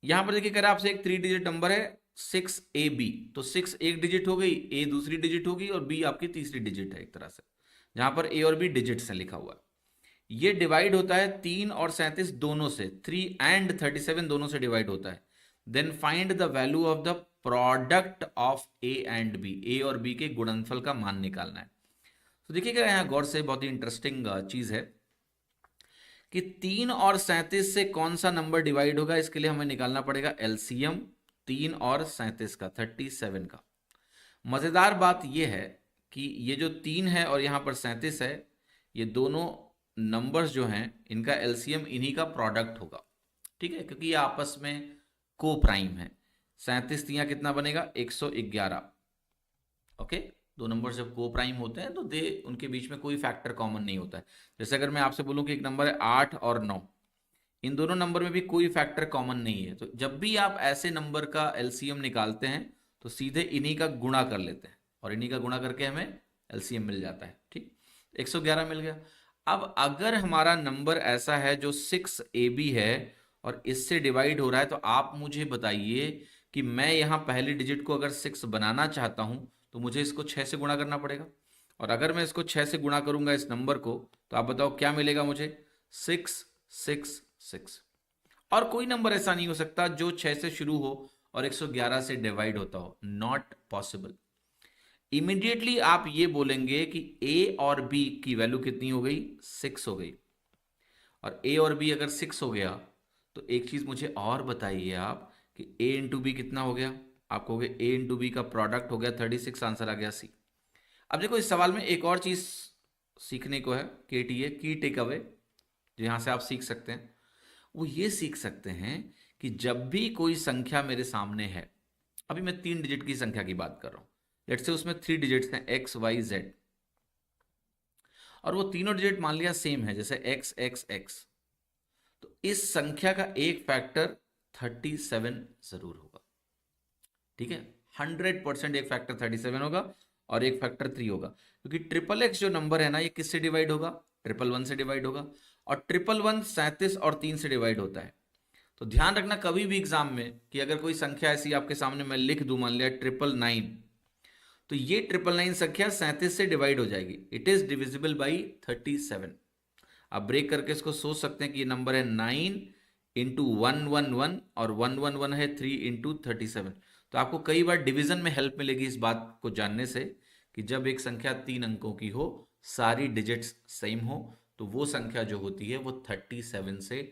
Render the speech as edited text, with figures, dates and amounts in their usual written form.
यहां पर देखिए, अगर आपसे एक 3 डिजिट नंबर है 6AB, तो 6 एक डिजिट हो गई, A दूसरी डिजिट होगी और B आपकी तीसरी डिजिट है एक तरह से, जहां पर A और B डिजिट्स है लिखा हुआ है। ये डिवाइड होता है 3 और 37 दोनों से, 3 एंड 37 दोनों से डिवाइड होता है। Then find the value of the product of A and B, A और बी के गुणनफल का मान निकालना है। तो देखिएगा यहाँ गौर से, बहुत ही इंटरेस्टिंग चीज है कि 3 और 37 से कौन सा नंबर डिवाइड होगा, इसके लिए हमें निकालना पड़ेगा एलसीएम 3 और 37 का, 37 का। मजेदार बात यह है कि ये जो 3 है और यहां पर 37 है, ये दोनों नंबर्स जो हैं इनका एलसीएम इन्हीं का प्रोडक्ट होगा। ठीक है, क्योंकि ये आपस में को प्राइम है। 37 तियां कितना बनेगा, 111। ओके, दो नंबर जब को प्राइम होते हैं तो दे उनके बीच में कोई फैक्टर कॉमन नहीं होता है। जैसे अगर मैं आपसे बोलूं कि एक नंबर है 8 और 9, इन दोनों नंबर में भी कोई फैक्टर कॉमन नहीं है, तो जब भी आप ऐसे नंबर का एलसीएम निकालते हैं तो सीधे इन्हीं का गुणा कर लेते हैं और इन्हीं का गुणा करके हमें एलसीएम मिल जाता है। ठीक, 111 मिल गया। अब अगर हमारा नंबर ऐसा है जो 6AB है और इससे डिवाइड हो रहा है, तो आप मुझे बताइए कि मैं यहां पहली डिजिट को अगर 6 बनाना चाहता हूं तो मुझे इसको 6 से गुणा करना पड़ेगा। और अगर मैं इसको 6 से गुणा करूंगा इस नंबर को, तो आप बताओ क्या मिलेगा मुझे, 666। और कोई नंबर ऐसा नहीं हो सकता जो 6 से शुरू हो और 111 से डिवाइड होता हो, नॉट पॉसिबल। इमीडिएटली आप ये बोलेंगे कि ए और बी की वैल्यू कितनी हो गई, 6 हो गई। और ए और बी अगर 6 हो गया तो एक चीज मुझे और बताइए आप कि ए इंटू बी कितना हो गया। आप कहोगे ए इंटू बी का प्रोडक्ट हो गया 36, आंसर आ गया सी। अब देखो, इस सवाल में एक और चीज सीखने को है, केटीए की टेक अवे, जो यहां से आप सीख सकते हैं, वो ये सीख सकते हैं कि जब भी कोई संख्या मेरे सामने है, अभी मैं 3 डिजिट की संख्या की बात कर रहा हूं, लेट्स से उसमें 3 डिजिट्स हैं एक्स वाई जेड, और वो तीनों डिजिट मान लिया सेम है, जैसे एक्स एक्स एक्स, तो इस संख्या का एक फैक्टर 37 जरूर होगा। ठीक है, 100% एक फैक्टर 37 होगा और एक फैक्टर 3 होगा, क्योंकि ट्रिपल एक्स जो नंबर है ना, ये किससे डिवाइड होगा, 111 से डिवाइड होगा, और 111 37 और 3 से डिवाइड होता है। तो ध्यान रखना कभी भी एग्जाम में कि अगर कोई संख्या ऐसी आपके सामने मैं लिख दूं, मान लिया 999, तो ये 999 संख्या 37 से डिवाइड हो जाएगी, इट इज डिविजिबल बाई 37। आप ब्रेक करके इसको सोच सकते हैं कि ये नंबर है 9 इंटू 111 और 111 है 3 इंटू 37। तो आपको कई बार डिवीजन में हेल्प मिलेगी इस बात को जानने से कि जब एक संख्या 3 अंकों की हो, सारी डिजिट्स सेम हो, तो वो संख्या जो होती है वो 37 से